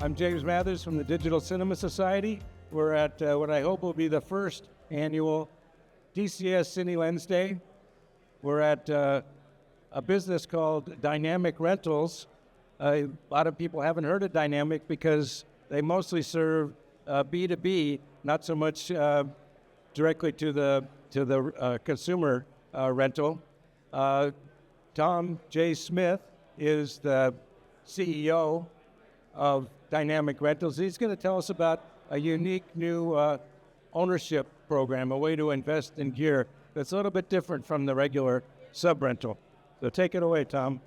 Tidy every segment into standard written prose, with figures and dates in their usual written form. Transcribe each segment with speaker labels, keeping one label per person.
Speaker 1: I'm James Mathers from the Digital Cinema Society. We're at what I hope will be the first annual DCS Cine Lens Day. We're at a business called Dynamic Rentals. A lot of people haven't heard of Dynamic because they mostly serve B2B, not so much directly to the consumer rental. Tom J. Smith is the CEO of Dynamic Rentals. He's going to tell us about a unique new ownership program, a way to invest in gear that's a little bit different from the regular sub-rental. So take it away, Tom.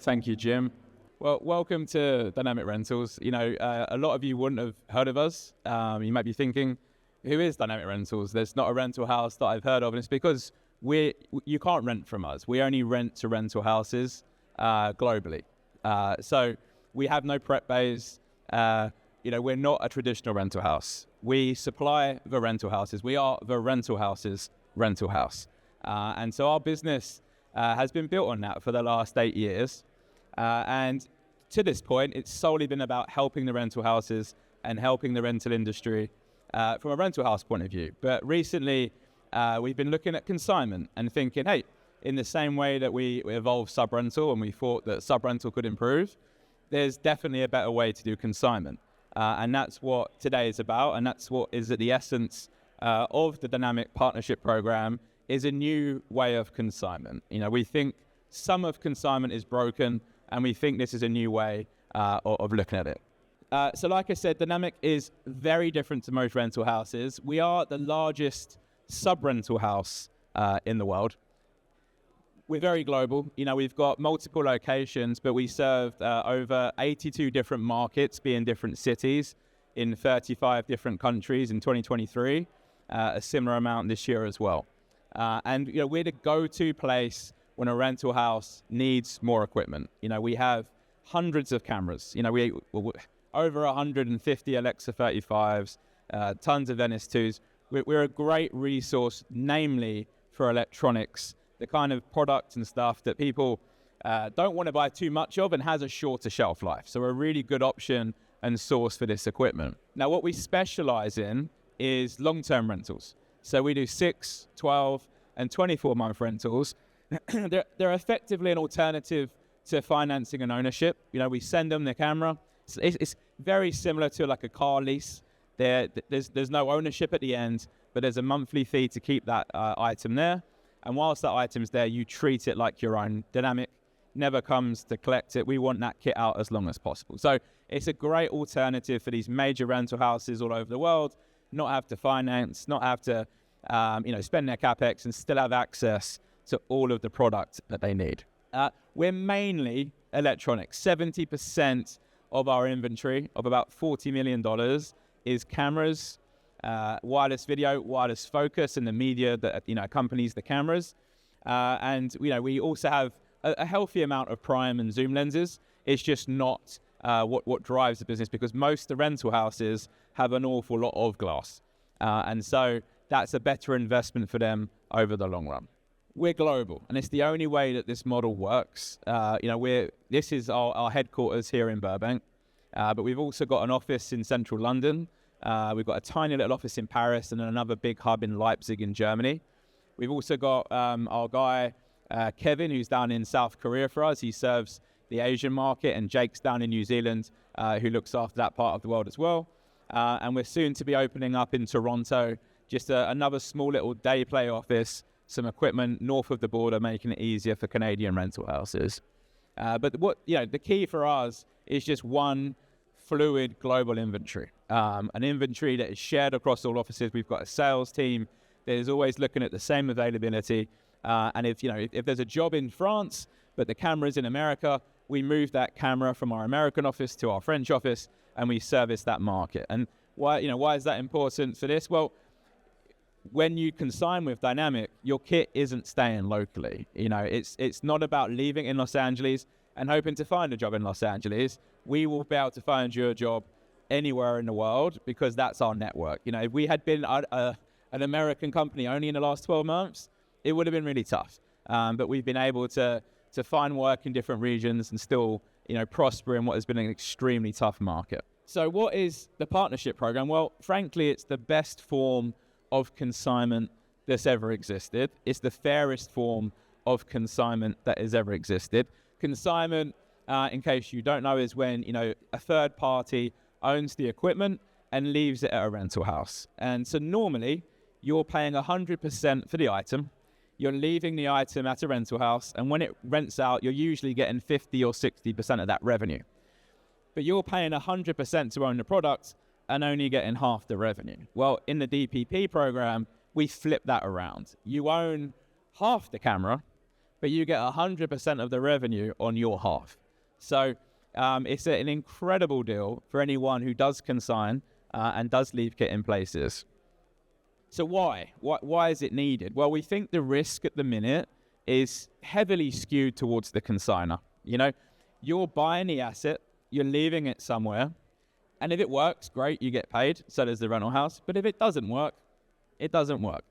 Speaker 2: Thank you, Jim. Well, welcome to Dynamic Rentals. You know, a lot of you wouldn't have heard of us. You might be thinking, who is Dynamic Rentals? There's not a rental house that I've heard of, and it's because you can't rent from us. We only rent to rental houses globally. So we have no prep bays. We're not a traditional rental house. We supply the rental houses. We are the rental house's rental house. And so our business has been built on that for the last 8 years. And to this point, it's solely been about helping the rental houses and helping the rental industry from a rental house point of view. But recently, we've been looking at consignment and thinking, hey, in the same way that we evolved sub-rental and we thought that sub-rental could improve, there's definitely a better way to do consignment. And that's what today is about, and that's what is at the essence of the Dynamic Partnership Program, is a new way of consignment. You know, we think some of consignment is broken, and we think this is a new way of looking at it. So like I said, Dynamic is very different to most rental houses. We are the largest sub-rental house in the world. We're very global. You know, we've got multiple locations, but we served over 82 different markets, being different cities in 35 different countries in 2023, a similar amount this year as well. And, you know, we're the go-to place when a rental house needs more equipment. You know, we have hundreds of cameras. You know, we over 150 Alexa 35s, tons of NS2s. We're a great resource, namely for electronics, the kind of products and stuff that people don't want to buy too much of and has a shorter shelf life. So we're a really good option and source for this equipment. Now, what we specialize in is long-term rentals. So we do 6, 12, and 24-month rentals. They're effectively an alternative to financing and ownership. You know, we send them the camera. It's very similar to like a car lease. There's no ownership at the end, but there's a monthly fee to keep that item there. And whilst that item's there, you treat it like your own. Dynamic never comes to collect it. We want that kit out as long as possible. So it's a great alternative for these major rental houses all over the world, not have to finance, not have to spend their CapEx and still have access to all of the product that they need. We're mainly electronics. 70% of our inventory of about $40 million is cameras, wireless video, wireless focus, and the media that accompanies the cameras. And we also have a healthy amount of prime and zoom lenses. It's just not what drives the business, because most of the rental houses have an awful lot of glass, and so that's a better investment for them over the long run. We're global, and it's the only way that this model works. This is our headquarters here in Burbank, but we've also got an office in central London. We've got a tiny little office in Paris and another big hub in Leipzig in Germany. We've also got our guy, Kevin, who's down in South Korea for us. He serves the Asian market, and Jake's down in New Zealand, who looks after that part of the world as well. And we're soon to be opening up in Toronto, just another small little day play office, some equipment north of the border, making it easier for Canadian rental houses. But the key for us is just one fluid global inventory, an inventory that is shared across all offices. We've got a sales team that is always looking at the same availability. And if there's a job in France, but the camera's in America, we move that camera from our American office to our French office, and we service that market. And why is that important for this? Well, when you consign with Dynamic, your kit isn't staying locally. It's not about leaving in Los Angeles and hoping to find a job in Los Angeles. We will be able to find you a job anywhere in the world, because that's our network. If we had been an American company only in the last 12 months, it would have been really tough. But we've been able to find work in different regions and still, prosper in what has been an extremely tough market. So what is the partnership program? Well, frankly, it's the best form of consignment that's ever existed. It's the fairest form of consignment that has ever existed. Consignment, in case you don't know, is when, a third party owns the equipment and leaves it at a rental house. And so normally you're paying 100% for the item. You're leaving the item at a rental house, and when it rents out, you're usually getting 50 or 60% of that revenue. But you're paying 100% to own the product and only getting half the revenue. Well, in the DPP program, we flip that around. You own half the camera, but you get 100% of the revenue on your half. So it's an incredible deal for anyone who does consign and does leave kit in places. So why? Why is it needed? Well, we think the risk at the minute is heavily skewed towards the consigner. You're buying the asset, you're leaving it somewhere, and if it works, great, you get paid, so does the rental house. But if it doesn't work, it doesn't work.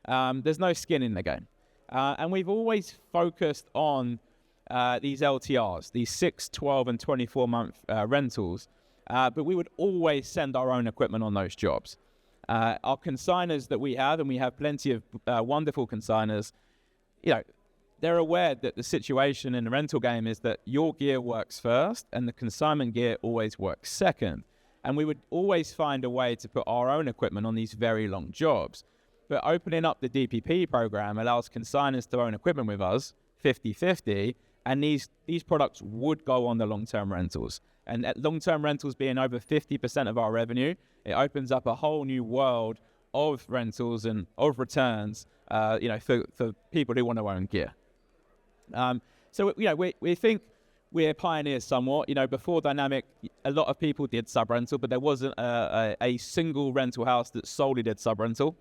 Speaker 2: There's no skin in the game. And we've always focused on these LTRs, these 6, 12, and 24-month rentals, but we would always send our own equipment on those jobs. Our consigners that we have, and we have plenty of wonderful consigners, they're aware that the situation in the rental game is that your gear works first and the consignment gear always works second. And we would always find a way to put our own equipment on these very long jobs. But opening up the DPP program allows consigners to own equipment with us 50-50, and these products would go on the long-term rentals. And at long-term rentals being over 50% of our revenue, it opens up a whole new world of rentals and of returns, for people who want to own gear. So we think we're pioneers somewhat. Before Dynamic, a lot of people did sub-rental, but there wasn't a single rental house that solely did sub-rental.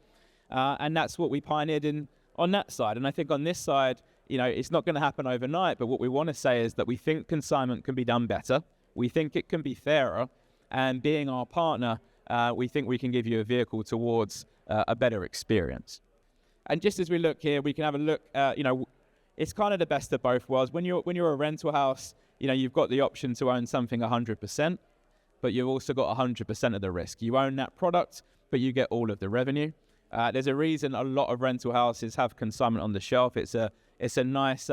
Speaker 2: And that's what we pioneered in on that side. And I think on this side, it's not going to happen overnight, but what we want to say is that we think consignment can be done better. We think it can be fairer. And being our partner, we think we can give you a vehicle towards a better experience. And just as we look here, we can have a look, it's kind of the best of both worlds. When you're a rental house, you've got the option to own something 100%, but you've also got 100% of the risk. You own that product, but you get all of the revenue. There's a reason a lot of rental houses have consignment on the shelf. It's a nice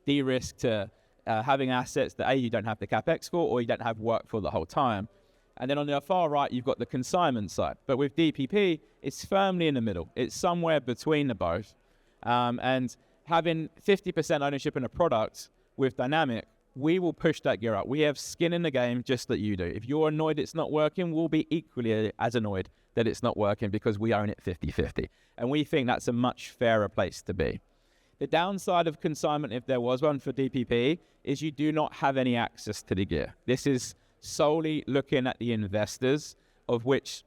Speaker 2: de-risk to having assets that you don't have the capex for, or you don't have work for the whole time. And then on the far right, you've got the consignment side. But with DPP, it's firmly in the middle. It's somewhere between the both. And having 50% ownership in a product with Dynamic, we will push that gear up. We have skin in the game just like you do. If you're annoyed it's not working, we'll be equally as annoyed that it's not working because we own it 50-50. And we think that's a much fairer place to be. The downside of consignment, if there was one for DPP, is you do not have any access to the gear. This is solely looking at the investors, of which,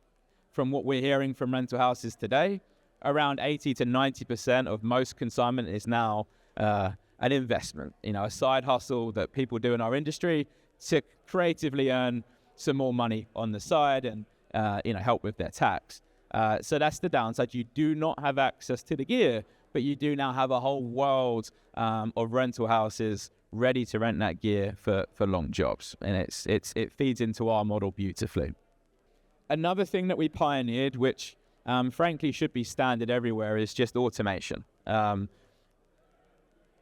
Speaker 2: from what we're hearing from rental houses today, around 80 to 90% of most consignment is now an investment, a side hustle that people do in our industry to creatively earn some more money on the side and help with their tax. So that's the downside. You do not have access to the gear, but you do now have a whole world of rental houses ready to rent that gear for long jobs. And it feeds into our model beautifully. Another thing that we pioneered, which frankly should be standard everywhere, is just automation.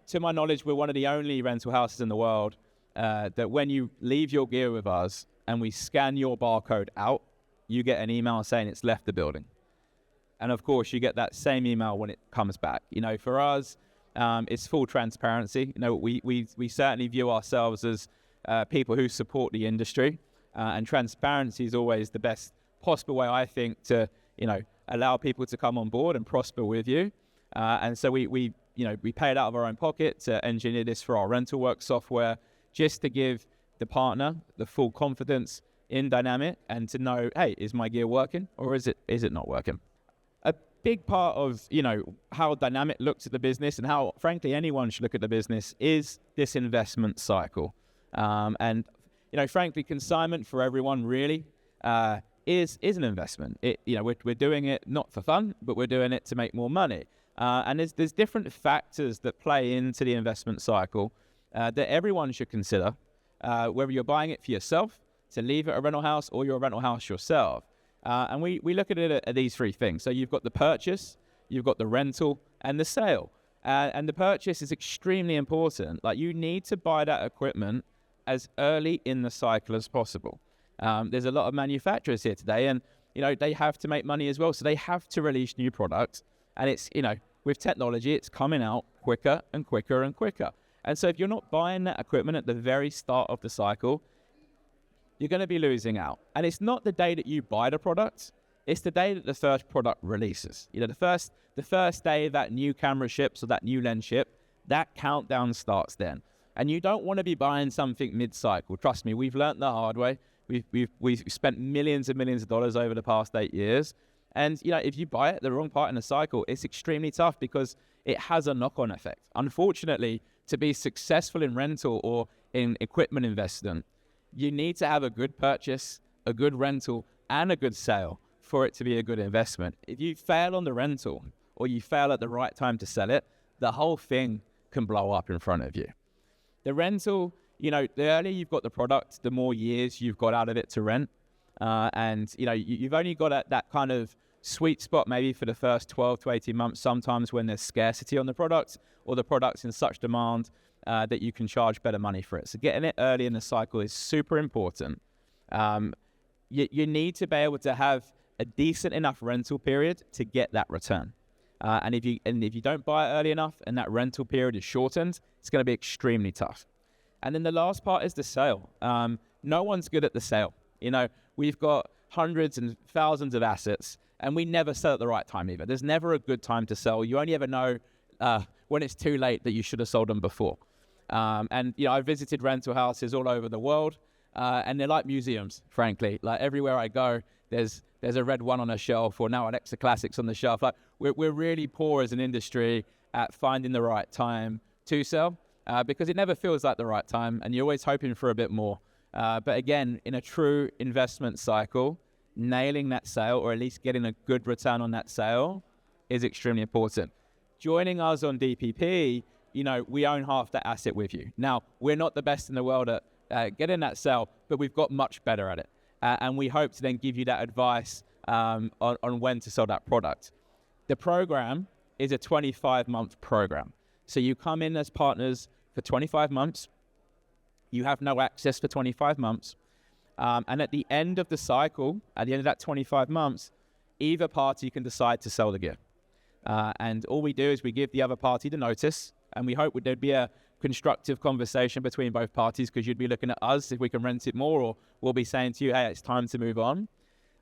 Speaker 2: To my knowledge, we're one of the only rental houses in the world that when you leave your gear with us and we scan your barcode out, you get an email saying it's left the building. And of course, you get that same email when it comes back. For us, it's full transparency. We certainly view ourselves as people who support the industry, and transparency is always the best possible way, I think, to allow people to come on board and prosper with you. And so we pay it out of our own pocket to engineer this for our rental work software, just to give the partner the full confidence in Dynamic and to know, hey, is my gear working or is it not working? A big part of how Dynamic looks at the business, and how frankly anyone should look at the business, is this investment cycle. And frankly, consignment for everyone really is an investment. We're doing it not for fun, but we're doing it to make more money. And there's different factors that play into the investment cycle that everyone should consider, whether you're buying it for yourself to leave at a rental house or you're a rental house yourself. And we look at it at these three things. So you've got the purchase, you've got the rental, and the sale. And the purchase is extremely important. Like, you need to buy that equipment as early in the cycle as possible. There's a lot of manufacturers here today, and they have to make money as well. So they have to release new products. And it's, with technology, it's coming out quicker and quicker and quicker. And so if you're not buying that equipment at the very start of the cycle, you're going to be losing out. And it's not the day that you buy the product, it's the day that the first product releases. The first day that new camera ships or that new lens ship, that countdown starts then. And you don't want to be buying something mid-cycle. Trust me, we've learned the hard way. We've spent millions and millions of dollars over the past 8 years. And if you buy it at the wrong part in the cycle, it's extremely tough because it has a knock-on effect. Unfortunately, to be successful in rental or in equipment investment, you need to have a good purchase, a good rental, and a good sale for it to be a good investment. If you fail on the rental or you fail at the right time to sell it, the whole thing can blow up in front of you. The rental, the earlier you've got the product, the more years you've got out of it to rent. And you've only got that kind of sweet spot maybe for the first 12 to 18 months, sometimes when there's scarcity on the product or the product's in such demand that you can charge better money for it. So getting it early in the cycle is super important. You need to be able to have a decent enough rental period to get that return. And if you don't buy it early enough and that rental period is shortened, it's going to be extremely tough. And then the last part is the sale. No one's good at the sale. We've got hundreds and thousands of assets, and we never sell at the right time either. There's never a good time to sell. You only ever know when it's too late that you should have sold them before. I've visited rental houses all over the world, and they're like museums, frankly. Like, everywhere I go, there's a Red One on a shelf, or now an Extra Classics on the shelf. Like, we're really poor as an industry at finding the right time to sell, because it never feels like the right time, and you're always hoping for a bit more. But again, in a true investment cycle, nailing that sale, or at least getting a good return on that sale, is extremely important. Joining us on DPP, we own half the asset with you. Now, we're not the best in the world at getting that sale, but we've got much better at it. And we hope to then give you that advice on when to sell that product. The program is a 25-month program. So you come in as partners for 25 months. You have no access for 25 months. And at the end of the cycle, at the end of that 25 months, either party can decide to sell the gear. And all we do is we give the other party the notice, and we hope there'd be a constructive conversation between both parties, because you'd be looking at us if we can rent it more, or we'll be saying to you, hey, it's time to move on.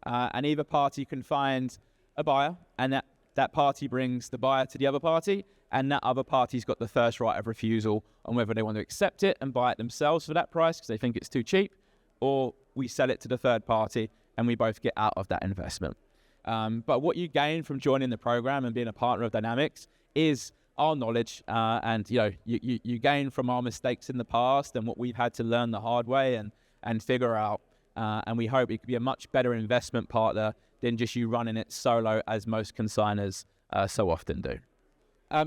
Speaker 2: And either party can find a buyer, and that party brings the buyer to the other party, and that other party's got the first right of refusal on whether they want to accept it and buy it themselves for that price because they think it's too cheap, or we sell it to the third party and we both get out of that investment. But what you gain from joining the program and being a partner of Dynamics is our knowledge, and you gain from our mistakes in the past and what we've had to learn the hard way and figure out. And we hope it could be a much better investment partner than just you running it solo, as most consigners so often do.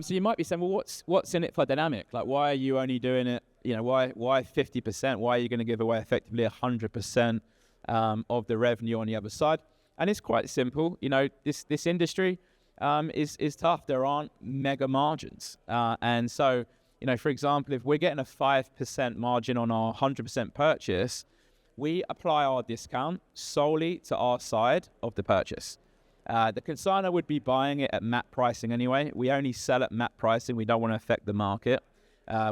Speaker 2: So you might be saying, well, what's in it for Dynamic? Like, why are you only doing it? Why 50%? Why are you going to give away effectively 100% of the revenue on the other side? And it's quite simple. This industry is tough. There aren't mega margins. And so, for example, if we're getting a 5% margin on our 100% purchase, we apply our discount solely to our side of the purchase. The consignor would be buying it at MAP pricing anyway. We only sell at MAP pricing. We don't want to affect the market.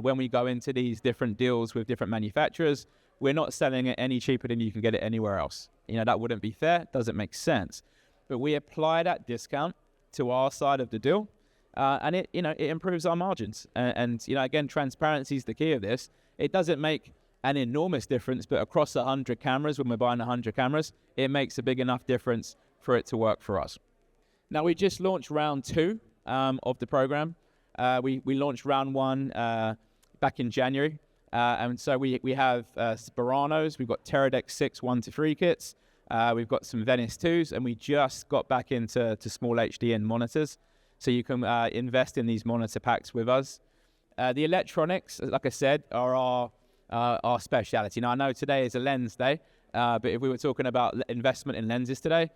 Speaker 2: When we go into these different deals with different manufacturers, we're not selling it any cheaper than you can get it anywhere else. That wouldn't be fair. Doesn't make sense. But we apply that discount to our side of the deal, and it improves our margins. And again, transparency is the key of this. It doesn't make an enormous difference, but across 100 cameras, when we're buying 100 cameras, it makes a big enough difference for it to work for us. Now, we just launched round 2 of the program. We launched round 1 back in January. And so we have Spiranos, we've got Teradek 6 1-3 kits, we've got some Venice 2s, and we just got back into small HDN monitors. So you can invest in these monitor packs with us. The electronics, like I said, are our speciality. Now, I know today is a lens day, but if we were talking about investment in lenses today,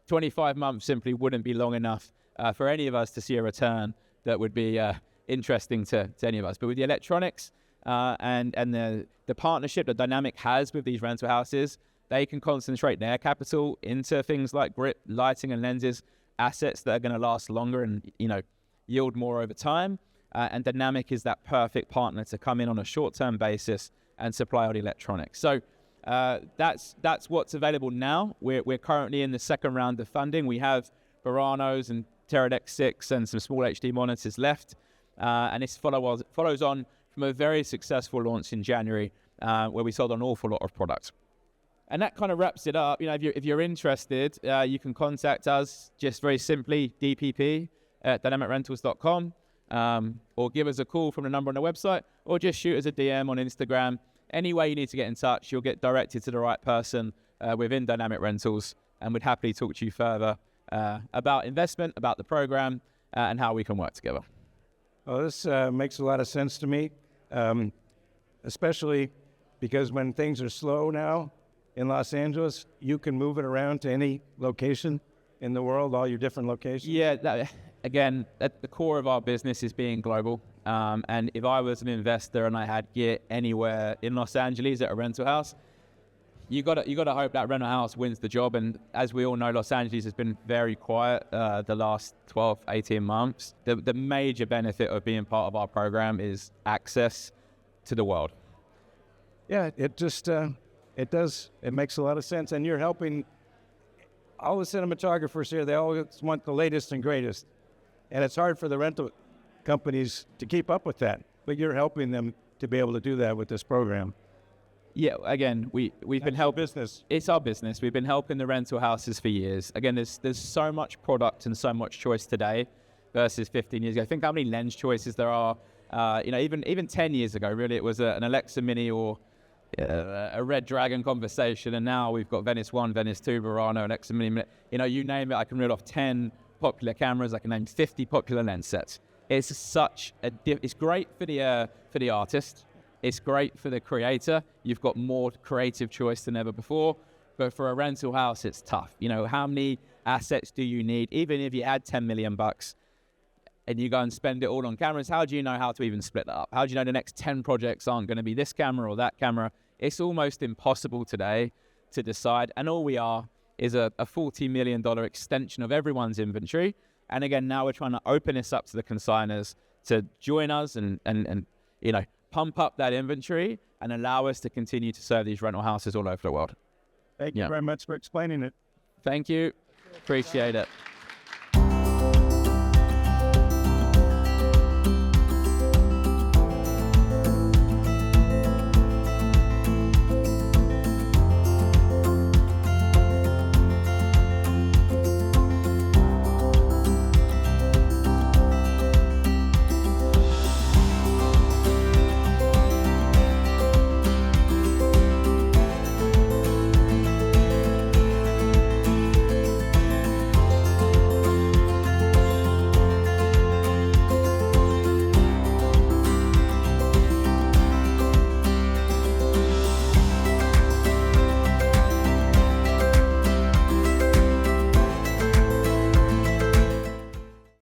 Speaker 2: 25 months simply wouldn't be long enough for any of us to see a return that would be interesting to any of us. But with the electronics and the partnership that Dynamic has with these rental houses, they can concentrate their capital into things like grip, lighting, and lenses, assets that are going to last longer and yield more over time. And Dynamic is that perfect partner to come in on a short-term basis and supply all the electronics. So that's what's available now. We're currently in the second round of funding. We have Buranos and Teradek 6 and some small HD monitors left. And this follows on from a very successful launch in January where we sold an awful lot of products. And that kind of wraps it up. If you're interested, you can contact us just very simply, DPP at dynamicrentals.com, or give us a call from the number on the website, or just shoot us a DM on Instagram. Any way you need to get in touch, you'll get directed to the right person within Dynamic Rentals, and we'd happily talk to you further about investment, about the program, and how we can work together.
Speaker 1: Well, this makes a lot of sense to me, especially because when things are slow now in Los Angeles, you can move it around to any location in the world, all your different locations.
Speaker 2: Yeah, again, at the core of our business is being global. And if I was an investor and I had gear anywhere in Los Angeles at a rental house, you got to hope that rental house wins the job. And as we all know, Los Angeles has been very quiet the last 12, 18 months. The major benefit of being part of our program is access to the world.
Speaker 1: Yeah, it makes a lot of sense. And you're helping all the cinematographers here. They always want the latest and greatest. And it's hard for the rental companies to keep up with that. But you're helping them to be able to do that with this program.
Speaker 2: Yeah, again, we've been helping.
Speaker 1: Business.
Speaker 2: It's our business. We've been helping the rental houses for years. Again, there's so much product and so much choice today versus 15 years ago. I think how many lens choices there are. Even 10 years ago, really, it was an Alexa Mini or a Red Dragon conversation, and now we've got Venice 1, Venice 2, Burano, Alexa Mini. You name it, I can reel off 10 popular cameras. I can name 50 popular lens sets. It's it's great for the artist. It's great for the creator. You've got more creative choice than ever before. But for a rental house, it's tough. How many assets do you need? Even if you had $10 million and you go and spend it all on cameras, how do you know how to even split that up? How do you know the next 10 projects aren't going to be this camera or that camera? It's almost impossible today to decide. And all we are is a $40 million extension of everyone's inventory. And again, now we're trying to open this up to the consigners to join us and pump up that inventory and allow us to continue to serve these rental houses all over the world.
Speaker 1: Thank you very much for explaining it.
Speaker 2: Thank you. Appreciate it.